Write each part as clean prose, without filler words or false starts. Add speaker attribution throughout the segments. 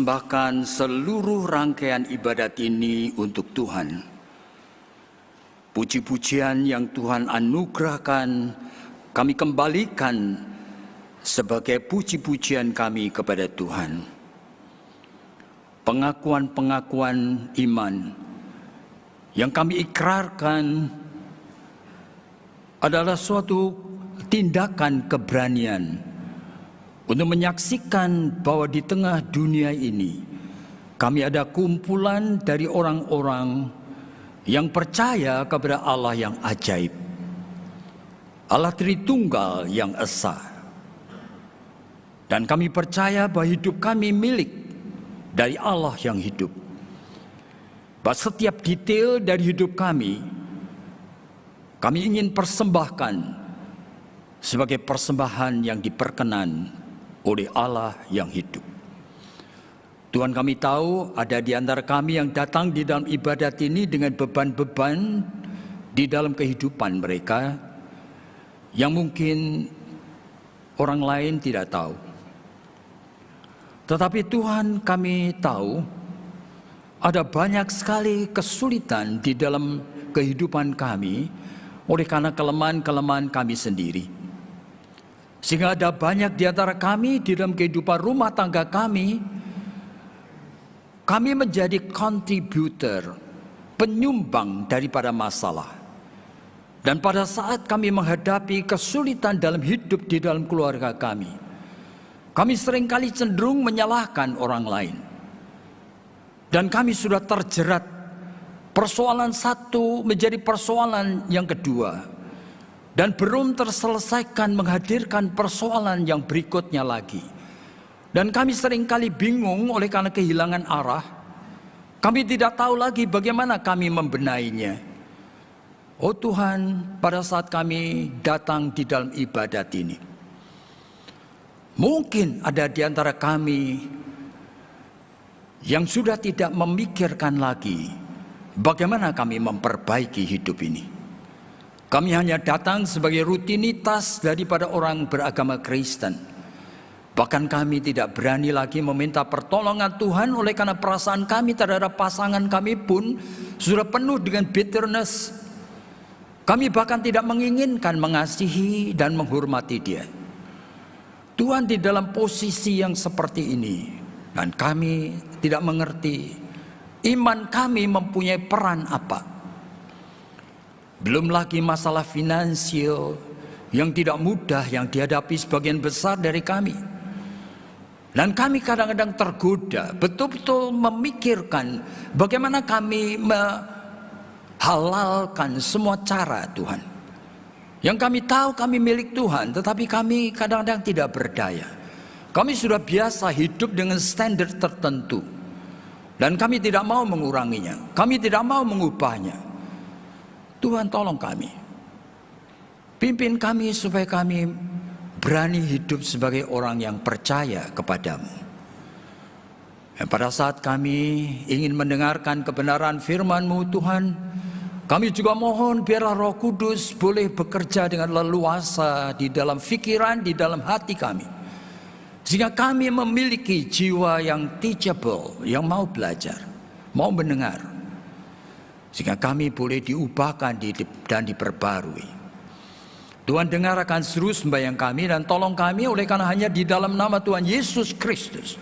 Speaker 1: Bahkan seluruh rangkaian ibadat ini untuk Tuhan. Puji-pujian yang Tuhan anugerahkan, kami kembalikan sebagai puji-pujian kami kepada Tuhan. Pengakuan-pengakuan iman yang kami ikrarkan adalah suatu tindakan keberanian untuk menyaksikan bahwa di tengah dunia ini kami ada kumpulan dari orang-orang yang percaya kepada Allah yang ajaib, Allah Tritunggal yang esa. Dan kami percaya bahwa hidup kami milik dari Allah yang hidup. Bahwa setiap detail dari hidup kami ingin persembahkan sebagai persembahan yang diperkenan oleh Allah yang hidup. Tuhan, kami tahu ada di antara kami yang datang di dalam ibadat ini dengan beban-beban di dalam kehidupan mereka yang mungkin orang lain tidak tahu. Tetapi Tuhan, kami tahu ada banyak sekali kesulitan di dalam kehidupan kami oleh karena kelemahan-kelemahan kami sendiri. Sehingga ada banyak di antara kami di dalam kehidupan rumah tangga kami menjadi contributor, penyumbang daripada masalah. Dan pada saat kami menghadapi kesulitan dalam hidup di dalam keluarga kami seringkali cenderung menyalahkan orang lain. Dan kami sudah terjerat persoalan satu menjadi persoalan yang kedua. Dan belum terselesaikan menghadirkan persoalan yang berikutnya lagi. Dan kami seringkali bingung oleh karena kehilangan arah. Kami tidak tahu lagi bagaimana kami membenahinya. Oh Tuhan, pada saat kami datang di dalam ibadat ini, mungkin ada di antara kami yang sudah tidak memikirkan lagi bagaimana kami memperbaiki hidup ini. Kami hanya datang sebagai rutinitas daripada orang beragama Kristen. Bahkan kami tidak berani lagi meminta pertolongan Tuhan oleh karena perasaan kami terhadap pasangan kami pun sudah penuh dengan bitterness. Kami bahkan tidak menginginkan mengasihi dan menghormati dia. Tuhan, di dalam posisi yang seperti ini, dan kami tidak mengerti iman kami mempunyai peran apa. Belum lagi masalah finansial yang tidak mudah yang dihadapi sebagian besar dari kami. Dan kami kadang-kadang tergoda betul-betul memikirkan bagaimana kami menghalalkan semua cara Tuhan. Yang kami tahu kami milik Tuhan, tetapi kami kadang-kadang tidak berdaya. Kami sudah biasa hidup dengan standar tertentu. Dan kami tidak mau menguranginya, kami tidak mau mengubahnya. Tuhan, tolong kami. Pimpin kami supaya kami berani hidup sebagai orang yang percaya kepadamu. Dan pada saat kami ingin mendengarkan kebenaran firman-Mu Tuhan, kami juga mohon biarlah Roh Kudus boleh bekerja dengan leluasa di dalam pikiran, di dalam hati kami. Sehingga kami memiliki jiwa yang teachable, yang mau belajar, mau mendengar. Sehingga kami boleh diubahkan dan diperbarui. Tuhan, dengarkan seru sembahyang kami dan tolong kami oleh karena hanya di dalam nama Tuhan Yesus Kristus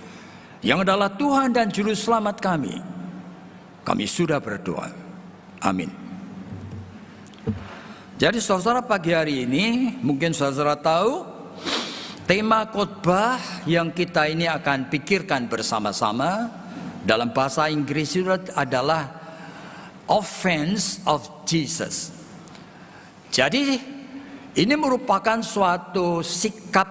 Speaker 1: yang adalah Tuhan dan Juru Selamat kami sudah berdoa. Amin. Jadi saudara, pagi hari ini mungkin saudara tahu tema khotbah yang kita ini akan pikirkan bersama-sama dalam bahasa Inggris itu adalah Offense of Jesus. Jadi ini merupakan suatu sikap,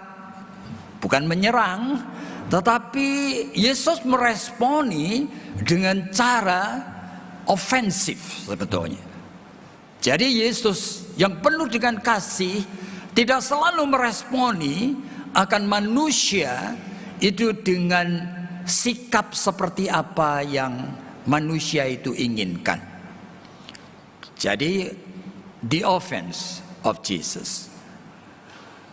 Speaker 1: bukan menyerang, tetapi Yesus meresponi dengan cara ofensif sebetulnya. Jadi Yesus yang penuh dengan kasih tidak selalu meresponi akan manusia itu dengan sikap seperti apa yang manusia itu inginkan. Jadi the offense of Jesus.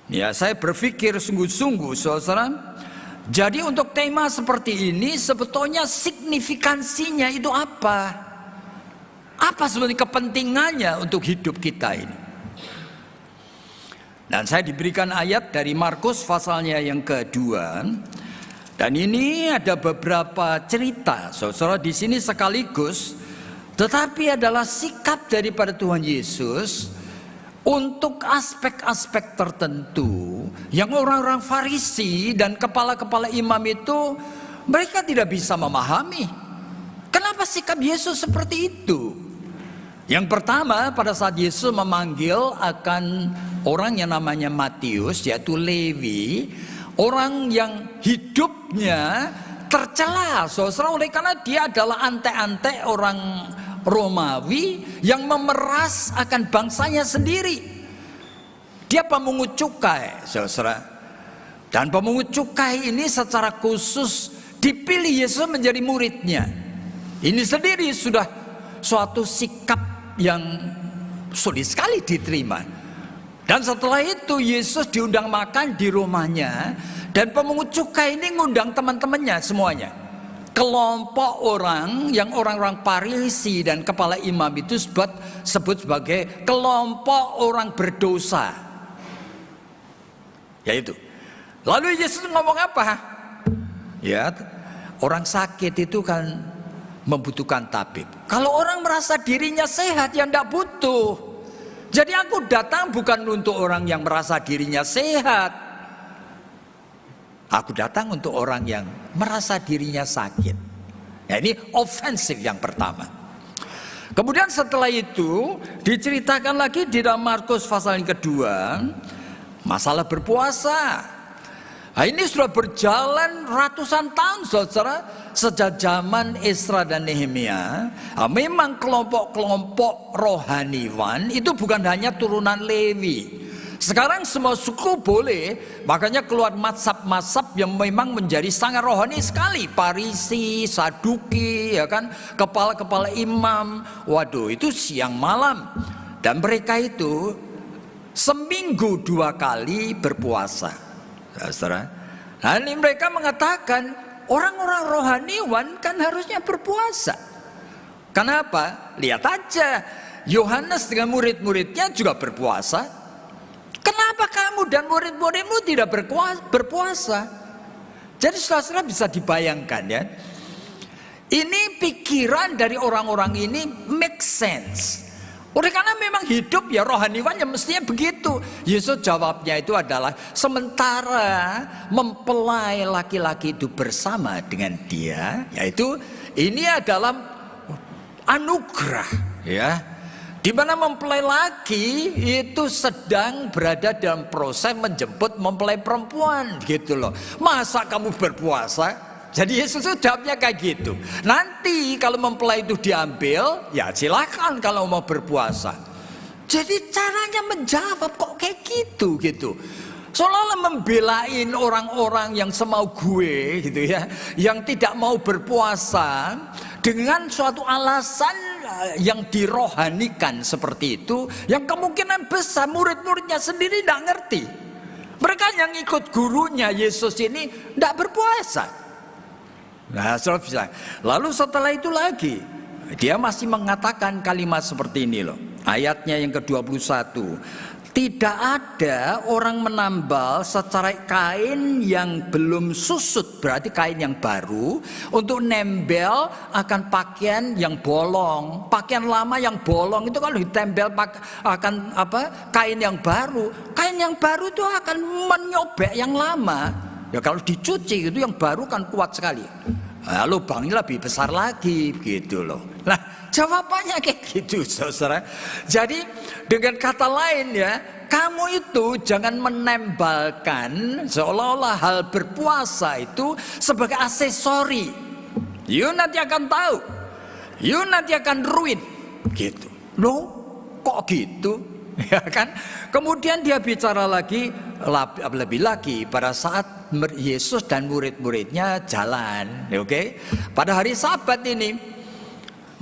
Speaker 1: Ya, saya berpikir sungguh-sungguh saudara, Jadi untuk tema seperti ini sebetulnya signifikansinya itu apa? Apa sebenarnya kepentingannya untuk hidup kita ini? Dan saya diberikan ayat dari Markus pasalnya yang kedua. Dan ini ada beberapa cerita, saudara, di sini sekaligus, tetapi adalah sikap daripada Tuhan Yesus untuk aspek-aspek tertentu yang orang-orang Farisi dan kepala-kepala imam itu mereka tidak bisa memahami. Kenapa sikap Yesus seperti itu? Yang pertama, pada saat Yesus memanggil akan orang yang namanya Matius, yaitu Lewi, orang yang hidupnya tercela, saudara, oleh karena dia adalah ante-ante orang Romawi yang memeras akan bangsanya sendiri. Dia pemungut cukai, saudara. Dan pemungut cukai ini secara khusus dipilih Yesus menjadi muridnya. Ini sendiri sudah suatu sikap yang sulit sekali diterima. Dan setelah itu Yesus diundang makan di rumahnya, dan pemungut cukai ini ngundang teman-temannya semuanya. Kelompok orang yang orang-orang Farisi dan kepala imam itu sebut sebagai kelompok orang berdosa. Yaitu. Lalu Yesus ngomong apa? Ya, orang sakit itu kan membutuhkan tabib. Kalau orang merasa dirinya sehat, ya tidak butuh. Jadi aku datang bukan untuk orang yang merasa dirinya sehat. Aku datang untuk orang yang merasa dirinya sakit. Nah, ini ofensif yang pertama. Kemudian setelah itu diceritakan lagi di dalam Markus pasal yang kedua, masalah berpuasa. Nah, ini sudah berjalan ratusan tahun, saudara, sejak zaman Esra dan Nehemia. Nah, memang kelompok-kelompok rohaniwan itu bukan hanya turunan Lewi. Sekarang semua suku boleh, makanya keluar mazhab-mazhab yang memang menjadi sangat rohani sekali. Farisi, Saduki, ya kan, kepala-kepala imam. Waduh, itu siang malam. Dan mereka itu seminggu 2 kali berpuasa. Saudara, nah ini mereka mengatakan orang-orang rohaniwan kan harusnya berpuasa. Kenapa? Lihat aja, Yohanes dengan murid-muridnya juga berpuasa. Kenapa kamu dan murid-muridmu tidak berpuasa? Jadi saudara bisa dibayangkan ya, ini pikiran dari orang-orang ini make sense. Oleh karena memang hidup ya rohaniwan yang mestinya begitu. Yesus jawabnya itu adalah sementara mempelai laki-laki itu bersama dengan dia, yaitu ini adalah anugerah ya. Di mana mempelai laki itu sedang berada dalam proses menjemput mempelai perempuan gitu loh. Masa kamu berpuasa? Jadi Yesus itu jawabnya kayak gitu. Nanti kalau mempelai itu diambil, ya silakan kalau mau berpuasa. Jadi caranya menjawab kok kayak gitu. Seolah-olah membelain orang-orang yang semau gue gitu ya, yang tidak mau berpuasa dengan suatu alasan yang dirohanikan seperti itu, yang kemungkinan besar murid-muridnya sendiri tidak ngerti. Mereka yang ikut gurunya Yesus ini tidak berpuasa. Nah, lalu setelah itu lagi dia masih mengatakan kalimat seperti ini loh. Ayatnya yang ke-21. Tidak ada orang menambal secara kain yang belum susut, berarti kain yang baru, untuk nembel akan pakaian yang bolong. Pakaian lama yang bolong itu kalau ditempel akan kain yang baru. Kain yang baru itu akan menyobek yang lama. Ya kalau dicuci itu yang baru kan kuat sekali. Nah, lubangnya lebih besar lagi gitu loh. Nah, jawabannya kayak gitu, saudara. Jadi dengan kata lain ya, kamu itu jangan menembalkan seolah-olah hal berpuasa itu sebagai aksesori. You nanti akan tahu, you nanti akan ruin gitu. Loh, kok gitu? Ya kan? Kemudian dia bicara lagi lebih lagi pada saat Yesus dan murid-muridnya jalan, oke? Pada hari Sabat ini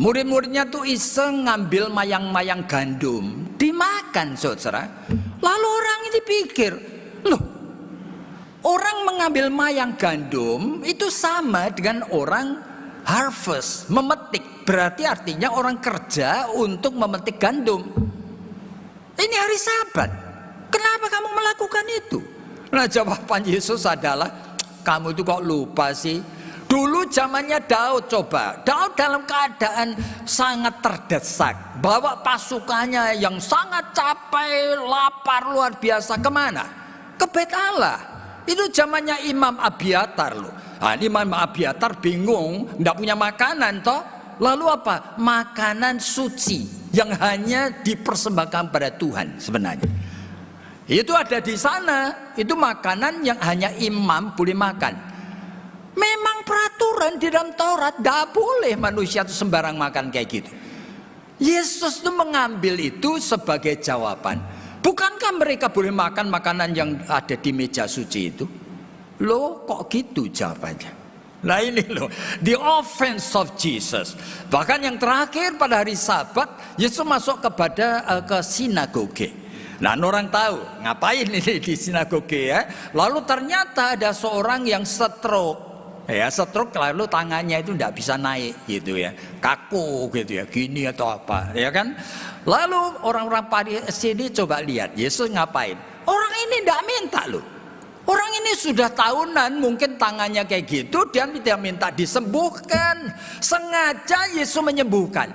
Speaker 1: murid-muridnya tuh iseng ngambil mayang-mayang gandum, dimakan, saudara. Lalu orang ini pikir, loh, Orang mengambil mayang gandum itu sama dengan orang harvest, memetik. Berarti artinya orang kerja untuk memetik gandum. Ini hari Sabat. Kenapa kamu melakukan itu? Nah, jawaban Yesus adalah, kamu itu kok lupa sih? Dulu zamannya Daud, coba. Daud dalam keadaan sangat terdesak. Bawa pasukannya yang sangat capek, lapar luar biasa. Kemana? Ke Bait Allah. Itu zamannya Imam Abiatar loh. Nah, Imam Abiatar bingung, tidak punya makanan toh. Lalu apa? Makanan suci yang hanya dipersembahkan pada Tuhan sebenarnya. Itu ada di sana. Itu makanan yang hanya imam boleh makan. Memang peraturan di dalam Taurat, tidak boleh manusia itu sembarang makan kayak gitu. Yesus itu mengambil itu sebagai jawaban. Bukankah mereka boleh makan makanan yang ada di meja suci itu? Loh, kok gitu jawabannya? Nah ini loh, the offense of Jesus. Bahkan yang terakhir pada hari Sabat, Yesus masuk ke sinagoge. Nah, orang tahu ngapain ini di sinagoge ya? Lalu ternyata ada seorang yang stroke. Ya, stroke lalu tangannya itu tidak bisa naik gitu ya, kaku gitu ya, gini atau apa ya kan. Lalu orang-orang pada sini coba lihat Yesus ngapain. Orang ini tidak minta loh. Orang ini sudah tahunan mungkin tangannya kayak gitu, dia tidak minta disembuhkan. Sengaja Yesus menyembuhkan.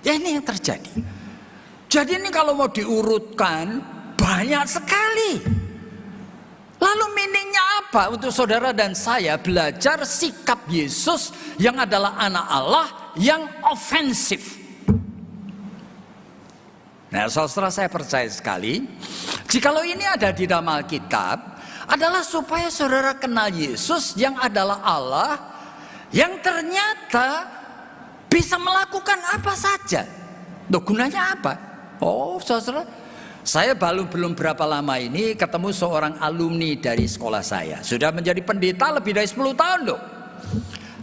Speaker 1: Ya, ini yang terjadi. Jadi ini kalau mau diurutkan banyak sekali. Lalu meaningnya apa untuk saudara dan saya belajar sikap Yesus yang adalah anak Allah yang ofensif? Nah, saudara, saya percaya sekali, jikalau ini ada di dalam Alkitab, adalah supaya saudara kenal Yesus yang adalah Allah, yang ternyata bisa melakukan apa saja. Loh, gunanya apa? Oh, saudara, saya belum berapa lama ini ketemu seorang alumni dari sekolah saya. Sudah menjadi pendeta lebih dari 10 tahun loh.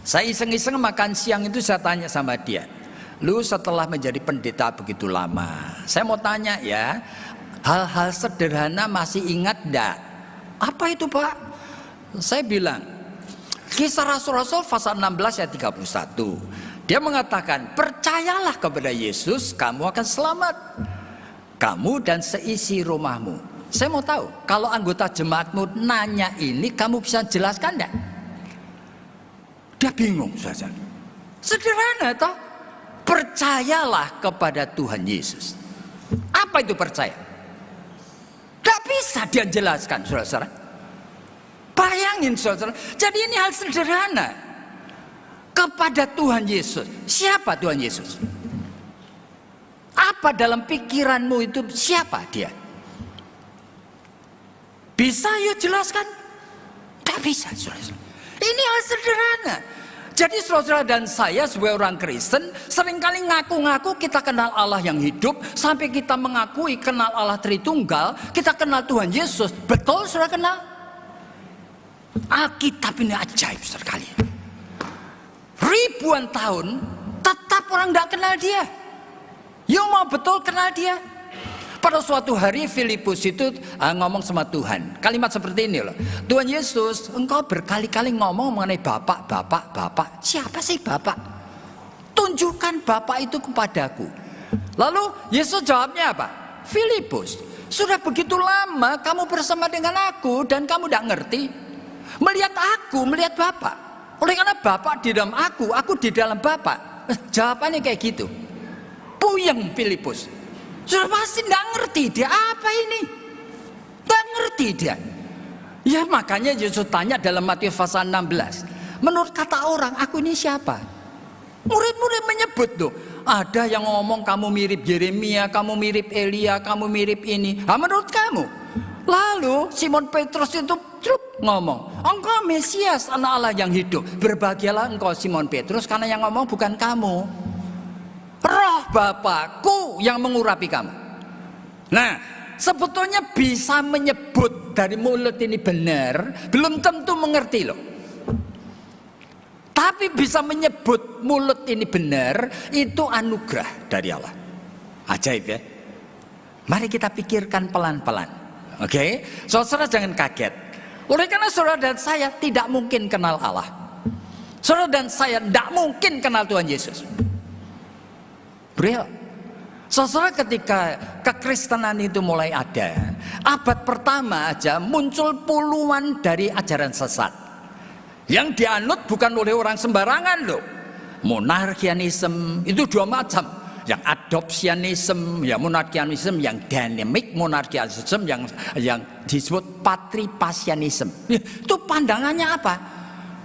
Speaker 1: Saya iseng-iseng makan siang itu saya tanya sama dia, lu setelah menjadi pendeta begitu lama, saya mau tanya ya, hal-hal sederhana masih ingat enggak? Apa itu Pak? Saya bilang, Kisah Rasul-Rasul pasal 16 ayat 31. Dia mengatakan, percayalah kepada Yesus, kamu akan selamat. Kamu dan seisi rumahmu. Saya mau tahu, kalau anggota jemaatmu nanya ini, kamu bisa jelaskan enggak? Dia bingung saja. Sederhana toh. Percayalah kepada Tuhan Yesus. Apa itu percaya? Tidak bisa dia jelaskan, saudara. Bayangin, saudara. Jadi ini hal sederhana. Kepada Tuhan Yesus. Siapa Tuhan Yesus? Apa dalam pikiranmu itu siapa dia? Bisa yuk jelaskan? Tidak bisa, saudara. Ini hal sederhana. Jadi saudara dan saya sebagai orang Kristen seringkali ngaku-ngaku kita kenal Allah yang hidup, sampai kita mengakui kenal Allah Tritunggal, kita kenal Tuhan Yesus. Betul saudara kenal? Alkitab ini ajaib sekali. Ribuan tahun tetap orang tidak kenal dia. You mau betul kenal dia? Pada suatu hari Filipus itu ngomong sama Tuhan. Kalimat seperti ini loh. Tuhan Yesus, engkau berkali-kali ngomong mengenai Bapak, Bapak, Bapak. Siapa sih Bapak? Tunjukkan Bapak itu kepadaku. Lalu Yesus jawabnya apa? Filipus, sudah begitu lama kamu bersama dengan aku dan kamu tidak ngerti. Melihat aku, melihat Bapak. Oleh karena Bapak di dalam aku di dalam Bapak. Jawabannya kayak gitu. Puyeng Filipus. Sudah pasti tidak ngerti dia apa ini. Tidak ngerti dia. Ya makanya Yesus tanya dalam Matius pasal 16. Menurut kata orang, aku ini siapa? Murid-murid menyebut tuh. Ada yang ngomong kamu mirip Yeremia, kamu mirip Elia, kamu mirip ini. Menurut kamu? Lalu Simon Petrus itu ngomong, engkau Mesias, anak Allah yang hidup. Berbahagialah engkau Simon Petrus, karena yang ngomong bukan kamu. Roh Bapakku yang mengurapi kamu. Nah, sebetulnya bisa menyebut dari mulut ini benar, belum tentu mengerti loh. Tapi bisa menyebut mulut ini benar, itu anugerah dari Allah. Ajaib ya. Mari kita pikirkan pelan-pelan. Oke, saudara jangan kaget. Oleh karena saudara dan saya tidak mungkin kenal Allah. Saudara dan saya tidak mungkin kenal Tuhan Yesus. Real. Saudara, ketika kekristenan itu mulai ada, abad pertama aja muncul puluhan dari ajaran sesat yang dianut bukan oleh orang sembarangan loh. Monarkianisme itu dua macam. Yang adopsianisme, ya monarkianisme, yang dynamic monarkianisme, yang disebut patripasianisme. Itu pandangannya apa?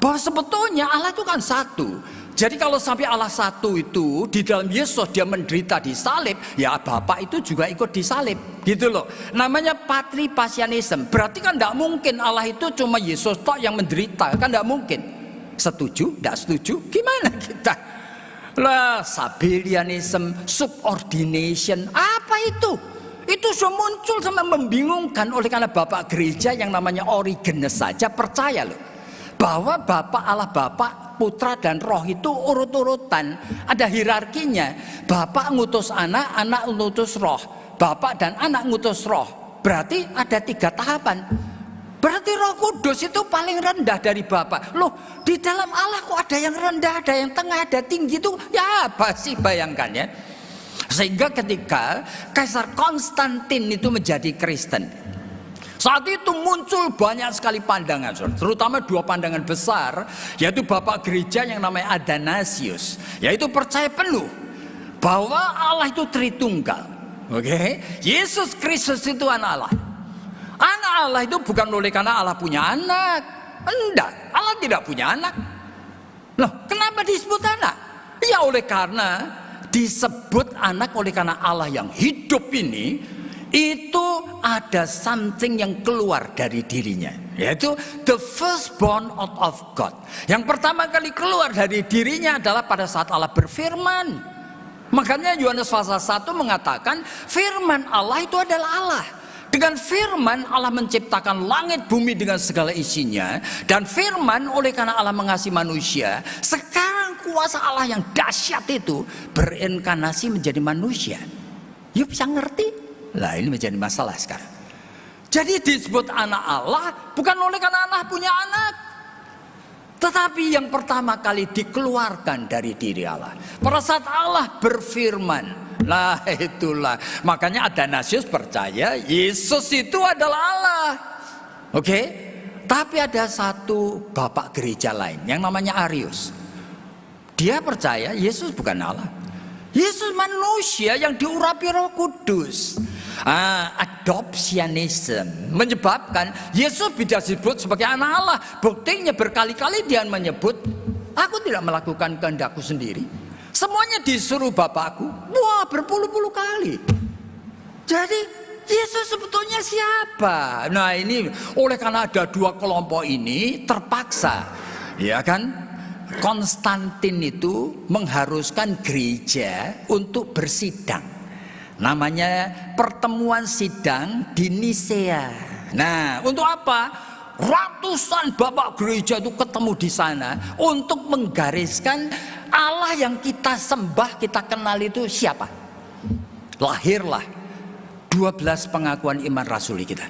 Speaker 1: Bahwa sebetulnya Allah itu kan satu. Jadi kalau sampai Allah satu itu di dalam Yesus dia menderita di salib, ya Bapa itu juga ikut disalib, gitu loh. Namanya patripasianisme. Berarti kan tidak mungkin Allah itu cuma Yesus tok yang menderita, kan tidak mungkin. Setuju? Tidak setuju? Gimana kita? Lah, Sabellianisme, subordination, apa itu? Itu sudah muncul sama membingungkan oleh karena Bapak gereja yang namanya Origenes saja percaya loh bahwa Bapak Allah Bapak, Putra dan Roh itu urut-urutan, ada hierarkinya. Bapak ngutus anak, anak ngutus Roh, Bapak dan anak ngutus Roh. Berarti ada 3 tahapan. Berarti Roh Kudus itu paling rendah dari Bapa. Loh, di dalam Allah kok ada yang rendah, ada yang tengah, ada tinggi itu? Ya apa sih, bayangkan ya. Sehingga ketika Kaisar Konstantin itu menjadi Kristen, saat itu muncul banyak sekali pandangan, terutama 2 pandangan besar, yaitu Bapak gereja yang namanya Athanasius, yaitu percaya penuh bahwa Allah itu Tritunggal. Oke, Yesus Kristus itu anak Allah. Anak Allah itu bukan oleh karena Allah punya anak. Enggak, Allah tidak punya anak. Loh, kenapa disebut anak? Ya oleh karena disebut anak oleh karena Allah yang hidup ini itu ada something yang keluar dari dirinya, yaitu the firstborn out of God. Yang pertama kali keluar dari dirinya adalah pada saat Allah berfirman. Makanya Yohanes pasal 1 mengatakan firman Allah itu adalah Allah. Dengan firman Allah menciptakan langit bumi dengan segala isinya. Dan firman oleh karena Allah mengasihi manusia, sekarang kuasa Allah yang dahsyat itu berinkarnasi menjadi manusia. Yuk bisa ngerti? Lah ini menjadi masalah sekarang. Jadi disebut anak Allah bukan oleh karena Allah punya anak, tetapi yang pertama kali dikeluarkan dari diri Allah pada saat Allah berfirman. Nah itulah makanya Athanasius percaya Yesus itu adalah Allah. Oke, tapi ada satu bapak gereja lain yang namanya Arius. Dia percaya Yesus bukan Allah, Yesus manusia yang diurapi Roh Kudus. Adopsianisme menyebabkan Yesus tidak disebut sebagai anak Allah. Buktinya berkali-kali dia menyebut, aku tidak melakukan kehendakku sendiri, semuanya disuruh Bapakku. Wah, berpuluh-puluh kali. Jadi Yesus sebetulnya siapa? Nah ini oleh karena ada 2 kelompok ini terpaksa, ya kan? Konstantin itu mengharuskan gereja untuk bersidang. Namanya pertemuan sidang di Nisea. Nah untuk apa? Ratusan bapak gereja itu ketemu di sana untuk menggariskan Allah yang kita sembah, kita kenal itu siapa. Lahirlah 12 pengakuan iman rasuli kita.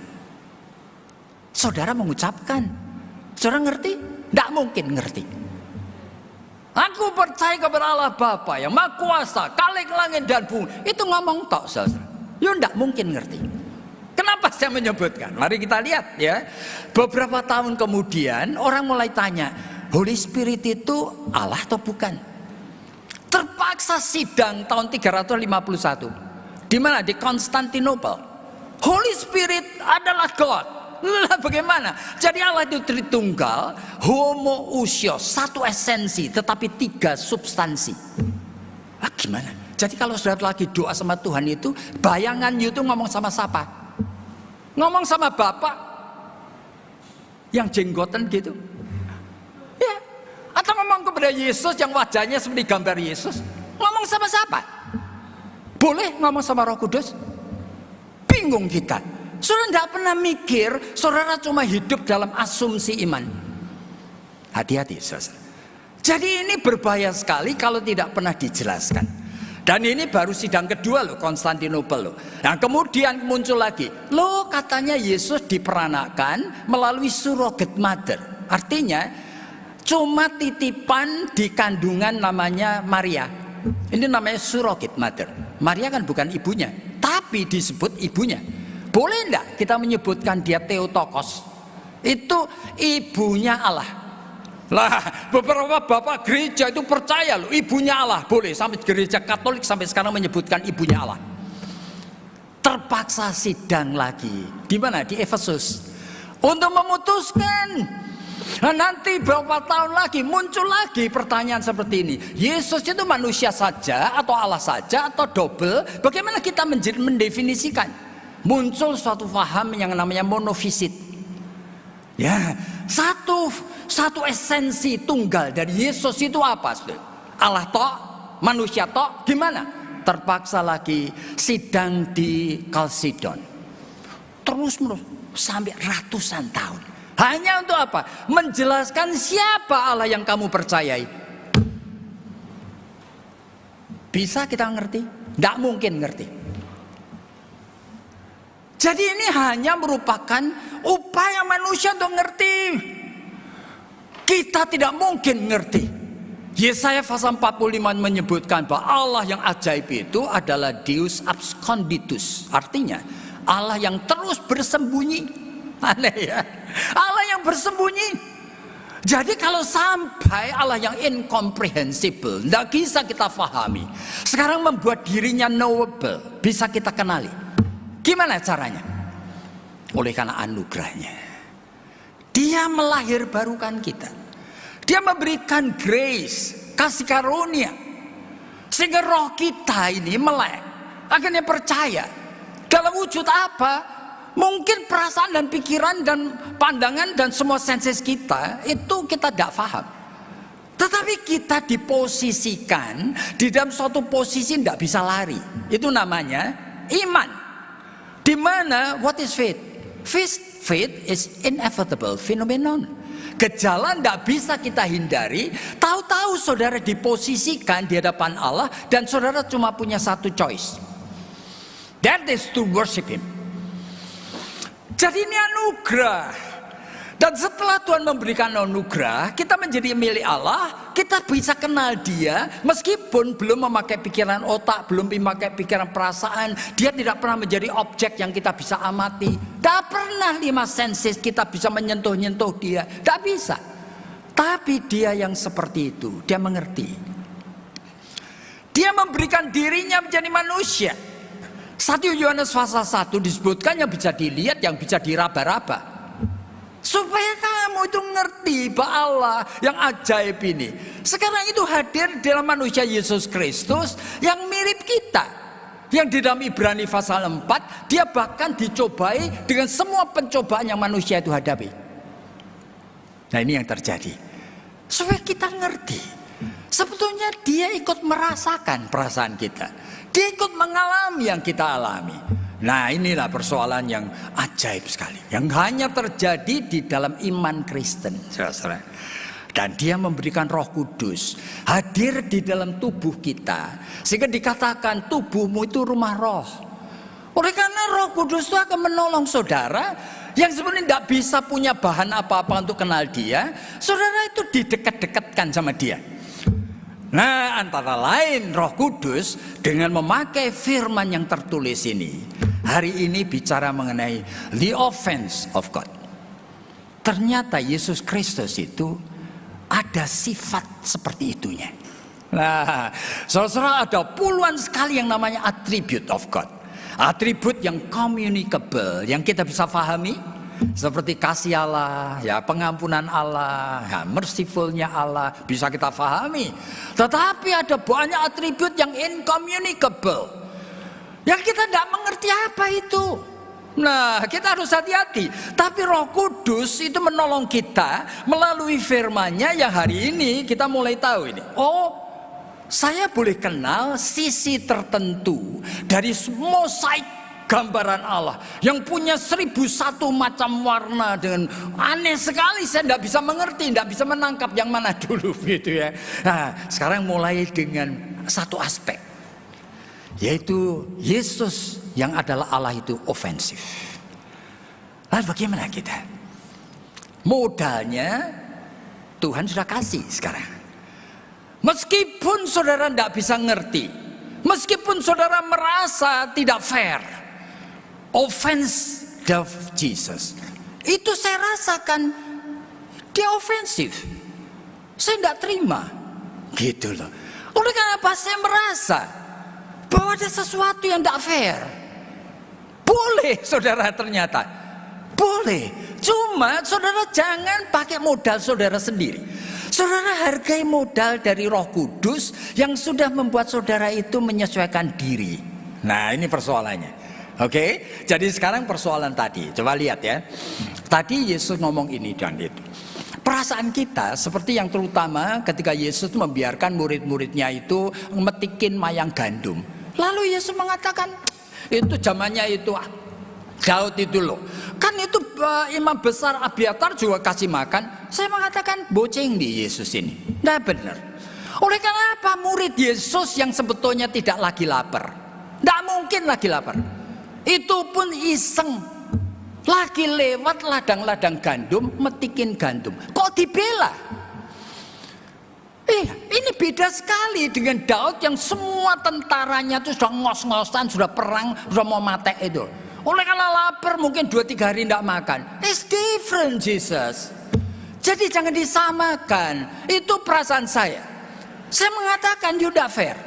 Speaker 1: Saudara mengucapkan, saudara ngerti? Tidak mungkin ngerti. Aku percaya kepada Allah Bapa yang Maha Kuasa, Khalik langit dan bumi. Itu ngomong tok, saudara. Ya tidak mungkin ngerti. Kenapa saya menyebutkan? Mari kita lihat ya. Beberapa tahun kemudian orang mulai tanya, Holy Spirit itu Allah atau bukan? Terpaksa sidang tahun 351. Di mana? Di Konstantinopel. Holy Spirit adalah God. Lah bagaimana? Jadi Allah itu Tritunggal, homoousios, satu esensi tetapi 3 substansi. Gimana? Jadi kalau saudara lagi doa sama Tuhan itu, bayangan itu ngomong sama siapa? Ngomong sama Bapak yang jenggotan gitu, ya? Atau ngomong kepada Yesus yang wajahnya seperti gambar Yesus? Ngomong sama siapa? Boleh ngomong sama Roh Kudus? Bingung kita. Saudara tidak pernah mikir, saudara cuma hidup dalam asumsi iman. Hati-hati saudara. Jadi ini berbahaya sekali kalau tidak pernah dijelaskan. Dan ini baru sidang kedua loh, Konstantinopel loh. Nah kemudian muncul lagi, loh katanya Yesus diperanakan melalui surrogate mother. Artinya cuma titipan di kandungan namanya Maria. Ini namanya surrogate mother. Maria kan bukan ibunya, tapi disebut ibunya. Boleh enggak kita menyebutkan dia Theotokos? Itu ibunya Allah. Lah, beberapa bapak gereja itu percaya loh, ibunya Allah. Boleh, sampai gereja Katolik sampai sekarang menyebutkan ibunya Allah. Terpaksa sidang lagi. Di mana? Di Efesus. Untuk memutuskan. Nah, nanti beberapa tahun lagi muncul lagi pertanyaan seperti ini. Yesus itu manusia saja atau Allah saja atau double? Bagaimana kita mendefinisikan? Muncul suatu paham yang namanya monofisit. Ya, satu esensi tunggal dari Yesus itu apa? Allah toh, manusia toh, gimana? Terpaksa lagi sidang di Kalsidon. Terus sampai ratusan tahun. Hanya untuk apa? Menjelaskan siapa Allah yang kamu percayai. Bisa kita ngerti? Tidak mungkin ngerti. Jadi ini hanya merupakan upaya manusia untuk ngerti. Kita tidak mungkin ngerti. Yesaya pasal 45 menyebutkan bahwa Allah yang ajaib itu adalah Deus absconditus. Artinya Allah yang terus bersembunyi. Aneh ya. Allah yang bersembunyi. Jadi kalau sampai Allah yang incomprehensible, tidak bisa kita fahami, sekarang membuat dirinya knowable, bisa kita kenali. Gimana caranya? Oleh karena anugerahnya. Dia melahirbarukan kita. Dia memberikan grace, kasih karunia. Sehingga roh kita ini melek. Akhirnya percaya. Dalam wujud apa? Mungkin perasaan dan pikiran dan pandangan dan semua senses kita itu kita tidak paham. Tetapi kita diposisikan di dalam suatu posisi tidak bisa lari. Itu namanya iman. Di mana what is faith? Faith is inevitable phenomenon. Gejala tidak bisa kita hindari. Tahu-tahu saudara diposisikan di hadapan Allah dan saudara cuma punya satu choice. That is to worship Him. Jadi ini anugerah. Dan setelah Tuhan memberikan anugerah, kita menjadi milik Allah, kita bisa kenal Dia meskipun belum memakai pikiran otak, belum memakai pikiran perasaan. Dia tidak pernah menjadi objek yang kita bisa amati. Tidak pernah 5 senses kita bisa menyentuh-nyentuh Dia. Tidak bisa. Tapi Dia yang seperti itu, Dia mengerti. Dia memberikan dirinya menjadi manusia. 1 Yohanes pasal 1 disebutkan yang bisa dilihat, yang bisa diraba-raba. Supaya kamu itu ngerti bahwa Allah yang ajaib ini sekarang itu hadir dalam manusia Yesus Kristus yang mirip kita. Yang di dalam Ibrani pasal 4, dia bahkan dicobai dengan semua pencobaan yang manusia itu hadapi. Nah ini yang terjadi. Supaya kita ngerti. Sebetulnya dia ikut merasakan perasaan kita. Dia ikut mengalami yang kita alami. Nah inilah persoalan yang ajaib sekali, yang hanya terjadi di dalam iman Kristen, saudara. Dan Dia memberikan Roh Kudus hadir di dalam tubuh kita, sehingga dikatakan tubuhmu itu rumah roh. Oleh karena Roh Kudus itu akan menolong saudara yang sebenarnya tidak bisa punya bahan apa-apa untuk kenal Dia. Saudara itu didekat-dekatkan sama Dia. Nah antara lain Roh Kudus dengan memakai firman yang tertulis ini. Hari ini bicara mengenai the offense of God. Ternyata Yesus Kristus itu ada sifat seperti itunya. Nah, saudara ada puluhan sekali yang namanya attribute of God. Atribut yang communicable, yang kita bisa pahami. Seperti kasih Allah, ya pengampunan Allah, ya mercifulnya Allah, bisa kita pahami. Tetapi ada banyak atribut yang incommunicable, yang kita tidak mengerti apa itu. Nah kita harus hati-hati. Tapi Roh Kudus itu menolong kita melalui firman-Nya yang hari ini kita mulai tahu ini. Oh, saya boleh kenal sisi tertentu dari mosaik gambaran Allah yang punya 1001 macam warna dengan aneh sekali. Saya tidak bisa mengerti, tidak bisa menangkap yang mana dulu gitu ya. Nah sekarang mulai dengan satu aspek. Yaitu Yesus yang adalah Allah itu ofensif. Lalu bagaimana kita? Modalnya Tuhan sudah kasih sekarang. Meskipun saudara tidak bisa ngerti, meskipun saudara merasa tidak fair, offense of Jesus, itu saya rasakan dia ofensif. Saya tidak terima, gitu loh. Oleh karena apa? Saya merasa bahwa ada sesuatu yang tidak fair. Boleh saudara, ternyata boleh. Cuma saudara jangan pakai modal saudara sendiri. Saudara hargai modal dari Roh Kudus yang sudah membuat saudara itu menyesuaikan diri. Nah, ini persoalannya. Oke, jadi sekarang persoalan tadi. Coba lihat ya. Tadi Yesus ngomong ini dan itu. Perasaan kita seperti yang terutama ketika Yesus membiarkan murid-muridnya itu metikin mayang gandum. Lalu Yesus mengatakan, itu zamannya itu Daud itu loh. Kan itu imam besar Abiatar juga kasih makan. Saya mengatakan boceng di Yesus ini. Nah benar. Oleh karena apa? Murid Yesus yang sebetulnya tidak lagi lapar. Tidak mungkin lagi lapar. Itu pun iseng. Lagi lewat ladang-ladang gandum, metikin gandum. Kok dibela? Ini beda sekali dengan Daud yang semua tentaranya itu sudah ngos-ngosan, sudah perang, sudah mau mati itu. Oleh karena lapar mungkin 2-3 hari tidak makan. It's different Jesus. Jadi jangan disamakan. Itu perasaan saya. Saya mengatakan you tidak fair.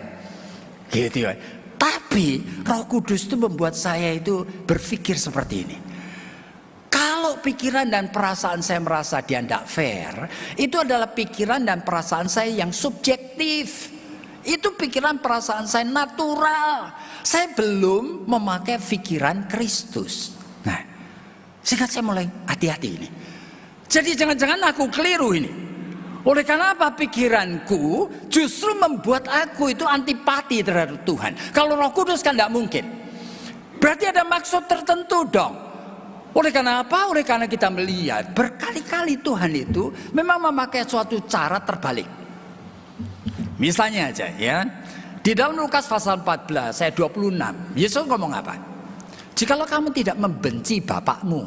Speaker 1: Gitu ya. Tapi Roh Kudus itu membuat saya itu berpikir seperti ini. Kalau pikiran dan perasaan saya merasa dia tidak fair, itu adalah pikiran dan perasaan saya yang subjektif. Itu pikiran perasaan saya natural. Saya belum memakai pikiran Kristus. Nah, sehingga saya mulai hati-hati ini. Jadi jangan-jangan aku keliru ini. Oleh karena apa? Pikiranku justru membuat aku itu antipati terhadap Tuhan. Kalau Roh Kudus kan tidak mungkin. Berarti ada maksud tertentu dong. Oleh karena apa? Oleh karena kita melihat berkali-kali Tuhan itu memang memakai suatu cara terbalik. Misalnya aja ya, di dalam Lukas pasal 14 ayat 26, Yesus ngomong apa? Jikalau kamu tidak membenci bapakmu,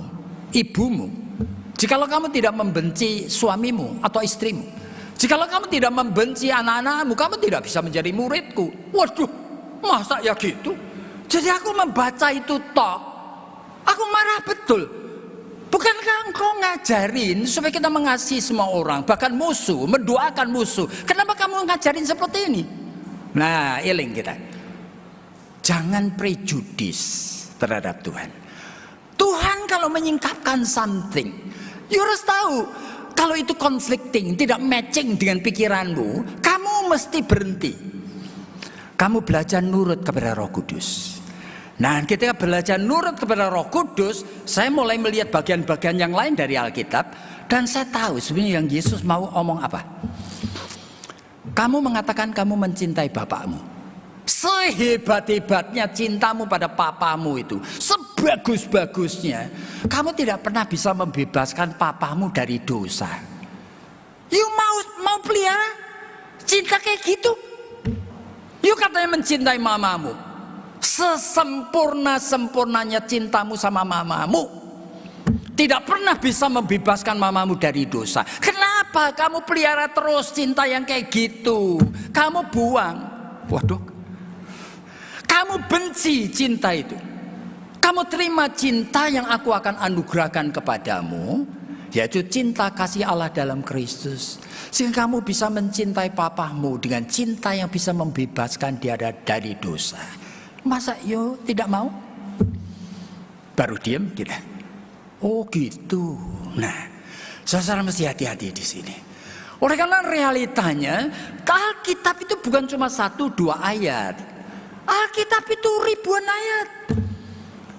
Speaker 1: ibumu, jikalau kamu tidak membenci suamimu atau istrimu, jikalau kamu tidak membenci anak-anakmu, kamu tidak bisa menjadi muridku. Waduh, masa ya gitu? Jadi aku membaca itu toh, aku marah betul. Bukankah engkau ngajarin supaya kita mengasihi semua orang, bahkan musuh, mendoakan musuh? Kenapa kamu ngajarin seperti ini? Nah, eling kita. Jangan prejudis terhadap Tuhan. Tuhan kalau menyingkapkan something, you harus tahu. Kalau itu conflicting, tidak matching dengan pikiranmu, kamu mesti berhenti. Kamu belajar nurut kepada Roh Kudus. Nah, ketika belajar nurut kepada Roh Kudus, saya mulai melihat bagian-bagian yang lain dari Alkitab, dan saya tahu sebenarnya yang Yesus mau omong apa. Kamu mengatakan kamu mencintai bapakmu. Sehebat-hebatnya cintamu pada papamu itu, sebagus-bagusnya, kamu tidak pernah bisa membebaskan papamu dari dosa. You mau pelihara cinta kayak gitu? You katanya mencintai mamamu. Sesempurna-sempurnanya cintamu sama mamamu, tidak pernah bisa membebaskan mamamu dari dosa. Kenapa kamu pelihara terus cinta yang kayak gitu? Kamu buang. Waduh. Kamu benci cinta itu. Kamu terima cinta yang aku akan anugerahkan kepadamu, yaitu cinta kasih Allah dalam Kristus. Sehingga kamu bisa mencintai papamu dengan cinta yang bisa membebaskan dia dari dosa. Masa yo tidak mau? Baru diam kita. Oh gitu. Nah, saudara mesti hati-hati di sini. Oleh karena realitanya, Alkitab itu bukan cuma 1-2 ayat. Alkitab itu ribuan ayat.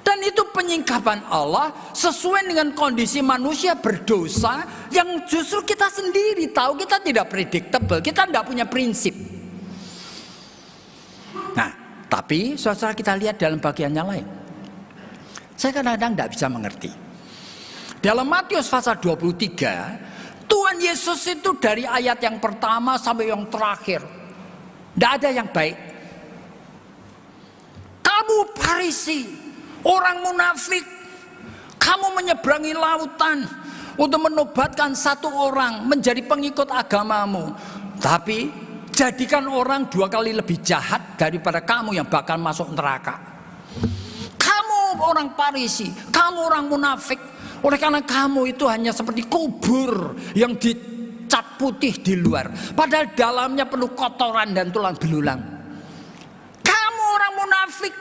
Speaker 1: Dan itu penyingkapan Allah sesuai dengan kondisi manusia berdosa yang justru kita sendiri tahu kita tidak predictable, kita tidak punya prinsip. Nah, tapi saudara kita lihat dalam bagian yang lain. Saya kadang-kadang tidak bisa mengerti. Dalam Matius pasal 23, Tuhan Yesus itu dari ayat yang pertama sampai yang terakhir, tidak ada yang baik. Kamu Farisi, orang munafik, kamu menyeberangi lautan untuk menobatkan satu orang menjadi pengikut agamamu. Tapi jadikan orang 2 kali lebih jahat daripada kamu yang bakal masuk neraka. Kamu orang Farisi, kamu orang munafik. Oleh karena kamu itu hanya seperti kubur yang dicat putih di luar, padahal dalamnya penuh kotoran dan tulang belulang. Kamu orang munafik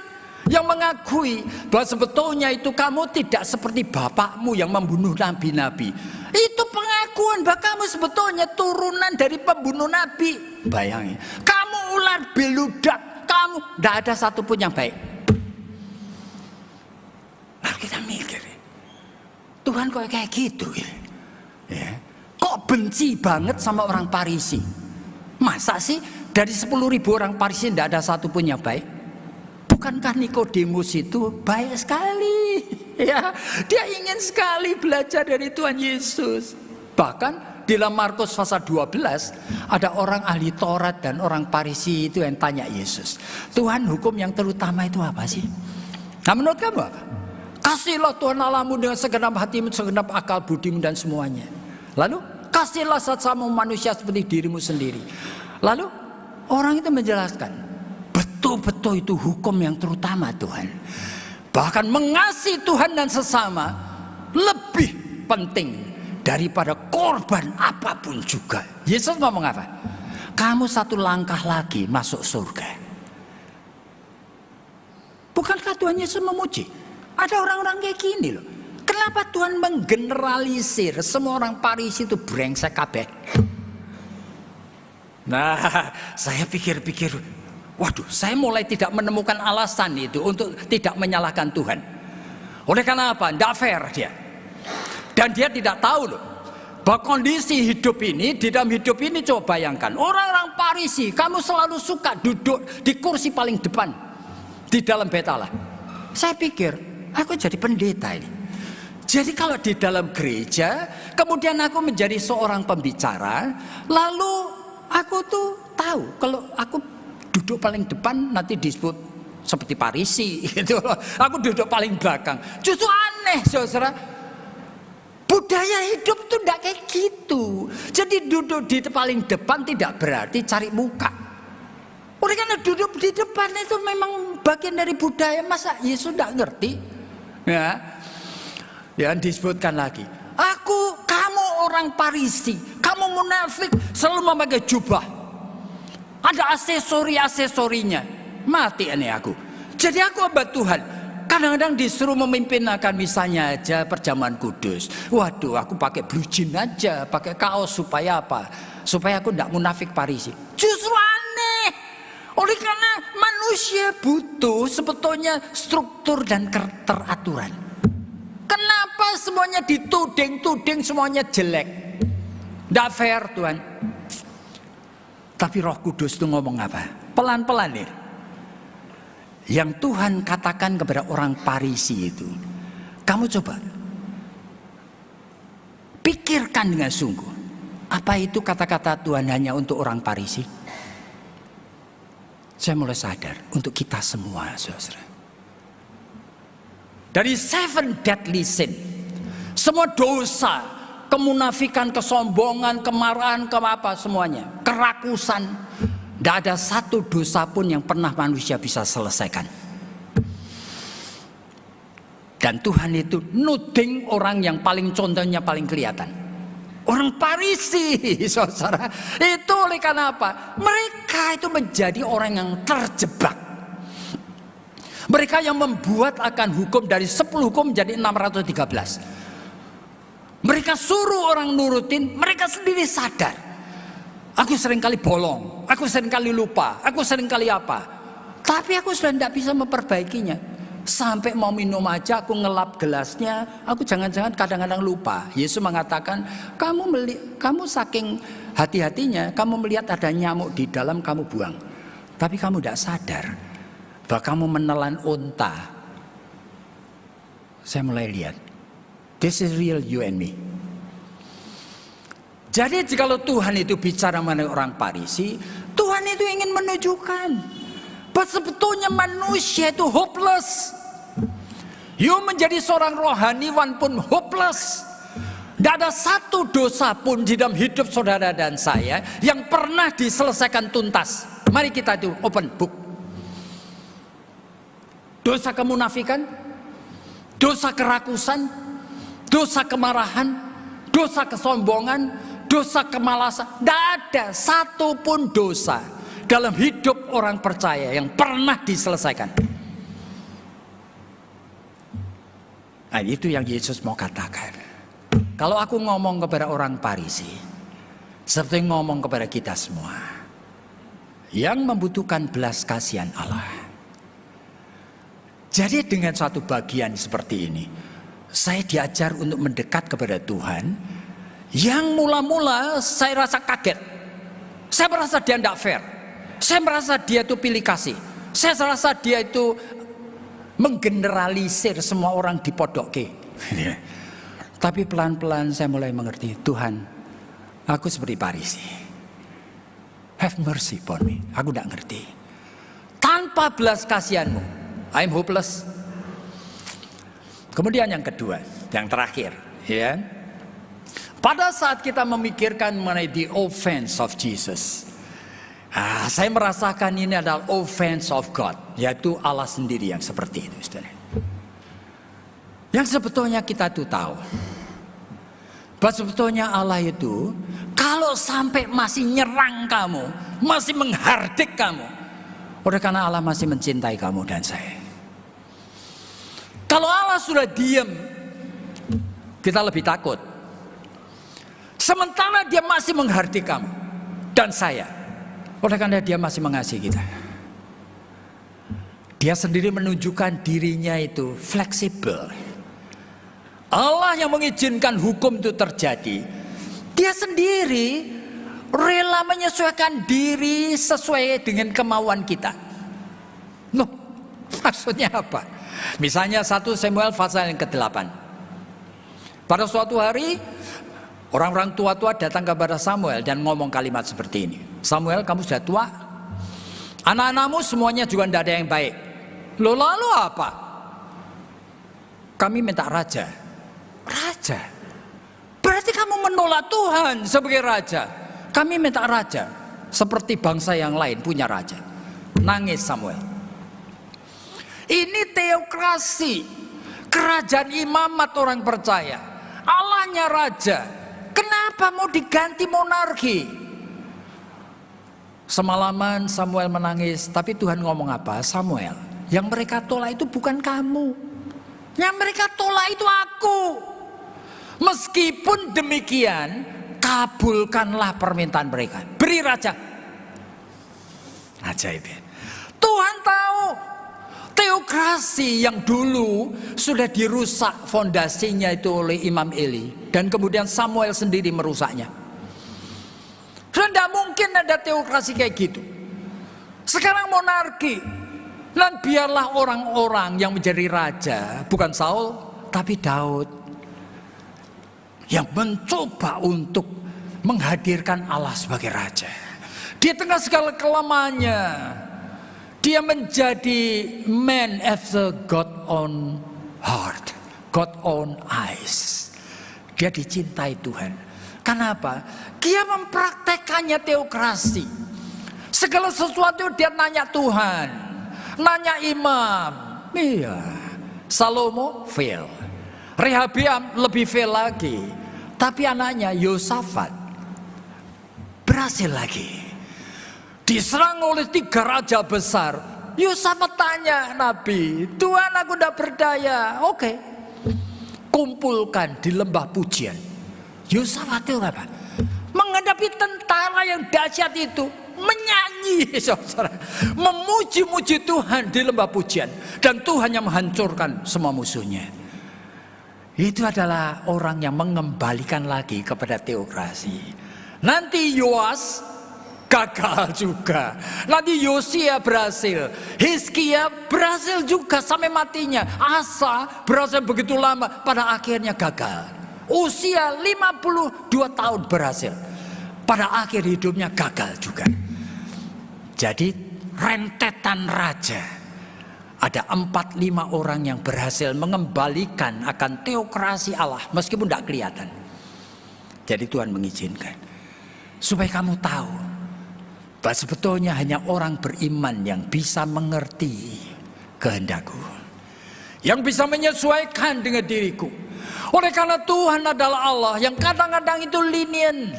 Speaker 1: yang mengakui bahwa sebetulnya itu kamu tidak seperti bapakmu yang membunuh nabi-nabi. Itu pengakuan bahwa kamu sebetulnya turunan dari pembunuh nabi. Bayangin, kamu ular beludak, kamu tidak ada satupun yang baik. Lalu kita mikir, Tuhan kok kayak gitu ya? Kok benci banget sama orang Farisi? Masa sih dari 10.000 orang Farisi tidak ada satupun yang baik? Bukankah Nikodemus itu baik sekali? Ya, dia ingin sekali belajar dari Tuhan Yesus. Bahkan di dalam Markus pasal 12 ada orang ahli Taurat dan orang Farisi itu yang tanya Yesus, Tuhan, hukum yang terutama itu apa sih? Nah, menurut kamu apa? Kasihlah Tuhan Allahmu dengan segenap hatimu, segenap akal budimu dan semuanya. Lalu kasihlah sesama manusia seperti dirimu sendiri. Lalu orang itu menjelaskan, betul-betul itu hukum yang terutama Tuhan. Bahkan mengasihi Tuhan dan sesama lebih penting daripada korban apapun juga. Yesus ngomong apa? Kamu 1 langkah lagi masuk surga. Bukankah Tuhan Yesus memuji? Ada orang-orang kayak gini loh. Kenapa Tuhan menggeneralisir semua orang Farisi itu brengsek kabeh? Nah, saya pikir-pikir, waduh, saya mulai tidak menemukan alasan itu untuk tidak menyalahkan Tuhan. Oleh karena apa? Tidak fair dia. Dan dia tidak tahu loh, bahwa kondisi hidup ini, di dalam hidup ini coba bayangkan. Orang-orang Farisi, kamu selalu suka duduk di kursi paling depan di dalam bait Allah. Saya pikir, aku jadi pendeta ini. Jadi kalau di dalam gereja, kemudian aku menjadi seorang pembicara, lalu aku tuh tahu kalau aku duduk paling depan nanti disebut seperti Farisi gitu loh. Aku duduk paling belakang. Justru aneh, saudara. Budaya hidup tuh tidak kayak gitu. Jadi duduk di paling depan tidak berarti cari muka. Oleh karena duduk di depan itu memang bagian dari budaya. Masa Yesus tidak ngerti? Ya, yang disebutkan lagi. Kamu orang Farisi, kamu munafik, selalu memakai jubah. Ada aksesori-aksesorinya. Mati aneh aku. Jadi aku hamba Tuhan. Kadang-kadang disuruh memimpin akan misalnya aja perjamuan kudus. Waduh, aku pakai blue jean aja, pakai kaos supaya apa? Supaya aku tidak munafik Farisi. Justru aneh. Oleh karena manusia butuh sebetulnya struktur dan teraturan. Kenapa semuanya dituding-tuding, semuanya jelek? Tidak fair Tuhan. Tapi Roh Kudus itu ngomong apa? Pelan-pelan nih. Yang Tuhan katakan kepada orang Farisi itu, kamu coba pikirkan dengan sungguh, apa itu kata-kata Tuhan hanya untuk orang Farisi? Saya mulai sadar untuk kita semua, saudara. Dari 7 deadly sin, semua dosa, kemunafikan, kesombongan, kemarahan, semuanya, kerakusan. Tidak ada satu dosa pun yang pernah manusia bisa selesaikan. Dan Tuhan itu nuding orang yang paling contohnya paling kelihatan. Orang Farisi, saudara. Itu oleh karena apa? Mereka itu menjadi orang yang terjebak. Mereka yang membuat akan hukum dari 10 hukum menjadi 613. Mereka suruh orang nurutin, mereka sendiri sadar. Aku seringkali bolong, aku seringkali lupa, aku seringkali apa. Tapi aku sudah tidak bisa memperbaikinya. Sampai mau minum aja aku ngelap gelasnya, aku jangan-jangan kadang-kadang lupa. Yesus mengatakan, kamu saking hati-hatinya, kamu melihat ada nyamuk di dalam, kamu buang. Tapi kamu tidak sadar bahwa kamu menelan unta. Saya mulai lihat, this is real you and me. Jadi jikalau Tuhan itu bicara mengenai orang Farisi, Tuhan itu ingin menunjukkan Sebetulnya manusia itu hopeless. You menjadi seorang rohaniwan pun hopeless. Tidak ada satu dosa pun di dalam hidup saudara dan saya yang pernah diselesaikan tuntas. Mari kita itu open book. Dosa kemunafikan, dosa kerakusan, dosa kemarahan, dosa kesombongan, dosa kemalasan. Tidak ada satu pun dosa dalam hidup orang percaya yang pernah diselesaikan. Nah, itu yang Yesus mau katakan. Kalau aku ngomong kepada orang Farisi, seperti ngomong kepada kita semua yang membutuhkan belas kasihan Allah. Jadi dengan suatu bagian seperti ini, saya diajar untuk mendekat kepada Tuhan. Yang mula-mula saya rasa kaget. Saya merasa dia tidak fair. Saya merasa dia itu pilih kasih. Saya merasa dia itu menggeneralisir semua orang di podoke. Tapi pelan-pelan saya mulai mengerti, Tuhan, aku seperti Farisi. Have mercy upon me. Aku tidak ngerti. Tanpa belas kasihanmu, I'm hopeless. Kemudian yang kedua, yang terakhir, ya. Pada saat kita memikirkan mengenai the offense of Jesus, saya merasakan ini adalah offense of God, yaitu Allah sendiri yang seperti itu, saudara. Yang sebetulnya kita tuh tahu bahwa sebetulnya Allah itu kalau sampai masih nyerang kamu, masih menghardik kamu, oleh karena Allah masih mencintai kamu dan saya. Kalau Allah sudah diam, kita lebih takut. Sementara dia masih menghardik kamu dan saya, oleh karena dia masih mengasihi kita. Dia sendiri menunjukkan dirinya itu fleksibel. Allah yang mengizinkan hukum itu terjadi, dia sendiri rela menyesuaikan diri sesuai dengan kemauan kita. Loh, maksudnya apa? Misalnya 1 Samuel pasal yang ke-8. Pada suatu hari, orang-orang tua-tua datang kepada Samuel dan ngomong kalimat seperti ini. Samuel, kamu sudah tua, anak-anakmu semuanya juga tidak ada yang baik. Loh, lalu apa? Kami minta raja. Raja? Berarti kamu menolak Tuhan sebagai raja. Kami minta raja. Seperti bangsa yang lain punya raja. Nangis Samuel. Ini teokrasi. Kerajaan imamat orang percaya. Allahnya raja. Kenapa mau diganti monarki? Semalaman Samuel menangis. Tapi Tuhan ngomong apa? Samuel, yang mereka tolak itu bukan kamu. Yang mereka tolak itu aku. Meskipun demikian, kabulkanlah permintaan mereka. Beri raja. Ajaib ya. Tuhan tahu teokrasi yang dulu sudah dirusak fondasinya itu oleh Imam Eli. Dan kemudian Samuel sendiri merusaknya. Sudah tidak mungkin ada teokrasi kayak gitu. Sekarang monarki. Dan biarlah orang-orang yang menjadi raja, bukan Saul, tapi Daud, yang mencoba untuk menghadirkan Allah sebagai raja. Di tengah segala kelemahannya, dia menjadi man after God's own heart, God's own eyes. Dia dicintai Tuhan. Kenapa? Dia mempraktekannya teokrasi. Segala sesuatu dia nanya Tuhan, nanya imam. Iya. Salomo fail. Rehabeam lebih fail lagi. Tapi anaknya Yosafat berhasil lagi. Diserang oleh 3 raja besar. Yosafat tanya Nabi, Tuhan aku tidak berdaya. Oke. Kumpulkan di lembah pujian. Yosafat itu apa? Menghadapi tentara yang dahsyat itu, menyanyi, saudara, memuji-muji Tuhan di lembah pujian. Dan Tuhan yang menghancurkan semua musuhnya. Itu adalah orang yang mengembalikan lagi kepada teokrasi. Nanti Yoas gagal juga. Nanti Yosia berhasil. Hizkia berhasil juga sampai matinya. Asa berhasil begitu lama, pada akhirnya gagal. Usia 52 tahun berhasil. Pada akhir hidupnya gagal juga. Jadi rentetan raja, ada 4-5 orang yang berhasil mengembalikan akan teokrasi Allah meskipun tidak kelihatan. Jadi Tuhan mengizinkan supaya kamu tahu bahwa sebetulnya hanya orang beriman yang bisa mengerti kehendakku, yang bisa menyesuaikan dengan diriku. Oleh karena Tuhan adalah Allah yang kadang-kadang itu lenient.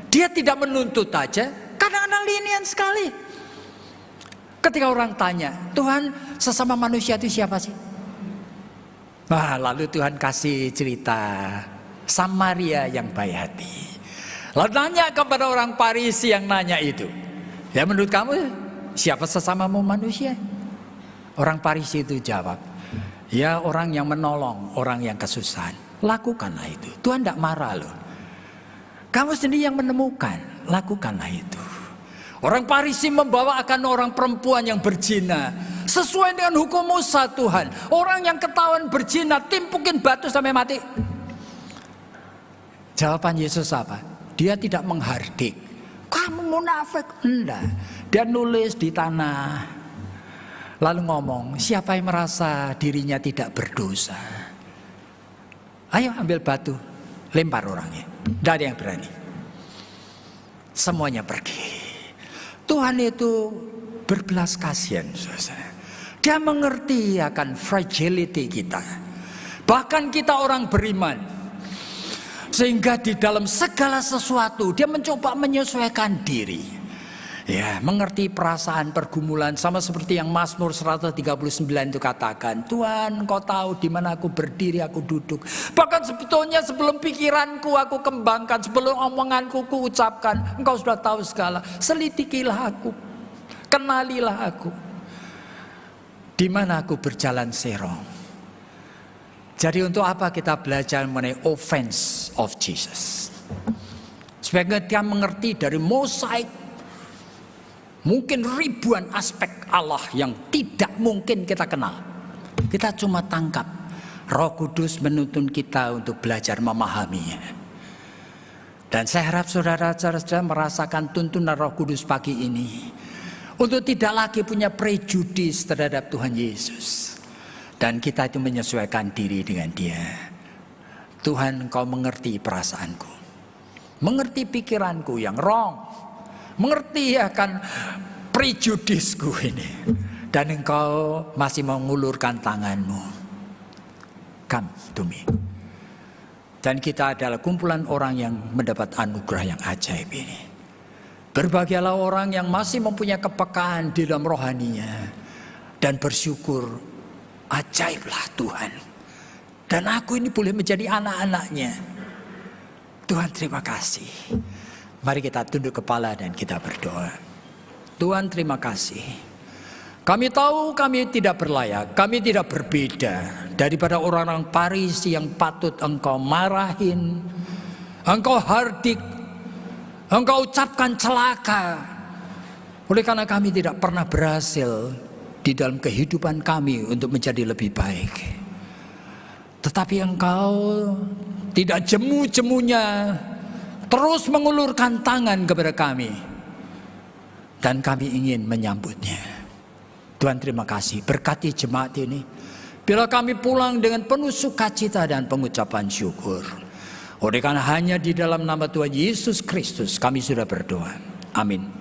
Speaker 1: Dia tidak menuntut aja, kadang-kadang lenient sekali. Ketika orang tanya, Tuhan, sesama manusia itu siapa sih? Nah, lalu Tuhan kasih cerita Samaria yang baik hati. Lalu tanya kepada orang Farisi yang nanya itu, ya menurut kamu siapa sesamamu manusia? Orang Farisi itu jawab, ya orang yang menolong orang yang kesusahan. Lakukanlah itu. Tuhan tidak marah loh. Kamu sendiri yang menemukan, lakukanlah itu. Orang Farisi membawa akan orang perempuan yang berzina sesuai dengan hukum Musa Tuhan. Orang yang ketahuan berzina timpukin batu sampai mati. Jawaban Yesus apa? Dia tidak menghardik. Kamu munafik. Enggak. Dia nulis di tanah. Lalu ngomong, siapa yang merasa dirinya tidak berdosa? Ayo ambil batu, lempar orangnya. Tidak ada yang berani. Semuanya pergi. Tuhan itu berbelas kasihan, saudara. Dia mengerti akan fragility kita. Bahkan kita orang beriman. Sehingga di dalam segala sesuatu dia mencoba menyesuaikan diri. Ya, mengerti perasaan pergumulan sama seperti yang Mazmur 139 itu katakan, Tuhan, Engkau tahu di mana aku berdiri, aku duduk. Bahkan sebetulnya sebelum pikiranku aku kembangkan, sebelum omonganku ku ucapkan, Engkau sudah tahu segala. Selidikilah aku, kenalilah aku. Di mana aku berjalan serong. Jadi untuk apa kita belajar mengenai offense of Jesus? Supaya kita mengerti dari mosaik, mungkin ribuan aspek Allah yang tidak mungkin kita kenal. Kita cuma tangkap. Roh Kudus menuntun kita untuk belajar memahaminya. Dan saya harap saudara-saudara merasakan tuntunan Roh Kudus pagi ini. Untuk tidak lagi punya prejudis terhadap Tuhan Yesus. Dan kita itu menyesuaikan diri dengan Dia. Tuhan, Engkau mengerti perasaanku, mengerti pikiranku yang wrong, mengerti akan prejudisku ini. Dan Engkau masih mengulurkan tangan-Mu. Come to me. Dan kita adalah kumpulan orang yang mendapat anugerah yang ajaib ini. Berbahagialah orang yang masih mempunyai kepekaan di dalam rohaninya. Dan bersyukur, ajaiblah Tuhan. Dan aku ini boleh menjadi anak-anaknya. Tuhan terima kasih. Mari kita tunduk kepala dan kita berdoa. Tuhan terima kasih. Kami tahu kami tidak berlayak. Kami tidak berbeda daripada orang-orang Farisi yang patut Engkau marahin. Engkau hardik. Engkau ucapkan celaka. Oleh karena kami tidak pernah berhasil di dalam kehidupan kami untuk menjadi lebih baik. Tetapi Engkau tidak jemu-jemunya terus mengulurkan tangan kepada kami. Dan kami ingin menyambutnya. Tuhan terima kasih, berkati jemaat ini. Bila kami pulang dengan penuh sukacita dan pengucapan syukur. Oleh karena hanya di dalam nama Tuhan Yesus Kristus kami sudah berdoa. Amin.